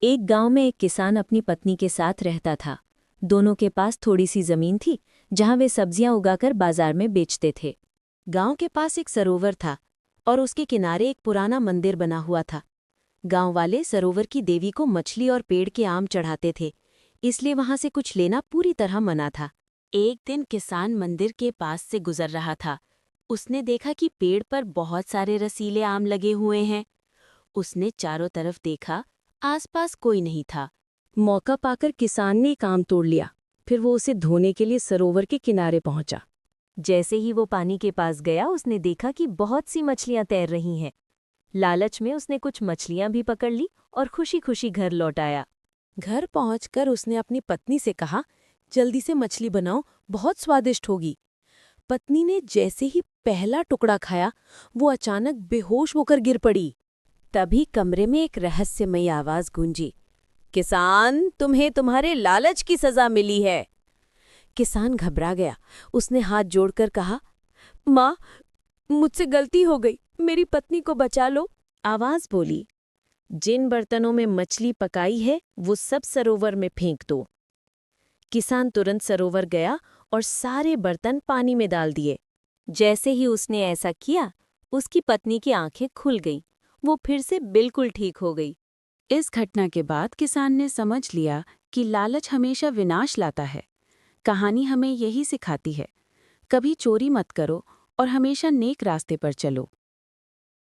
एक गांव में एक किसान अपनी पत्नी के साथ रहता था। दोनों के पास थोड़ी सी जमीन थी, जहां वे सब्जियां उगाकर बाजार में बेचते थे। गांव के पास एक सरोवर था और उसके किनारे एक पुराना मंदिर बना हुआ था। गांव वाले सरोवर की देवी को मछली और पेड़ के आम चढ़ाते थे, इसलिए वहां से कुछ लेना पूरी तरह मना था। एक दिन किसान मंदिर के पास से गुजर रहा था। उसने देखा कि पेड़ पर बहुत सारे रसीले आम लगे हुए हैं। उसने चारों तरफ देखा, आसपास कोई नहीं था। मौका पाकर किसान ने एक आम तोड़ लिया। फिर वो उसे धोने के लिए सरोवर के किनारे पहुंचा। जैसे ही वो पानी के पास गया, उसने देखा कि बहुत सी मछलियां तैर रही हैं। लालच में उसने कुछ मछलियां भी पकड़ ली और खुशी खुशी घर लौट आया। घर पहुंचकर उसने अपनी पत्नी से कहा, जल्दी से मछली बनाओ, बहुत स्वादिष्ट होगी। पत्नी ने जैसे ही पहला टुकड़ा खाया, वो अचानक बेहोश होकर गिर पड़ी। तभी कमरे में एक रहस्यमयी आवाज गूंजी, किसान, तुम्हें तुम्हारे लालच की सजा मिली है। किसान घबरा गया। उसने हाथ जोड़कर कहा, माँ, मुझसे गलती हो गई, मेरी पत्नी को बचा लो। आवाज बोली, जिन बर्तनों में मछली पकाई है वो सब सरोवर में फेंक दो। किसान तुरंत सरोवर गया और सारे बर्तन पानी में डाल दिए। जैसे ही उसने ऐसा किया, उसकी पत्नी की आंखें खुल गईं। वो फिर से बिल्कुल ठीक हो गई। इस घटना के बाद किसान ने समझ लिया कि लालच हमेशा विनाश लाता है। कहानी हमें यही सिखाती है, कभी चोरी मत करो और हमेशा नेक रास्ते पर चलो।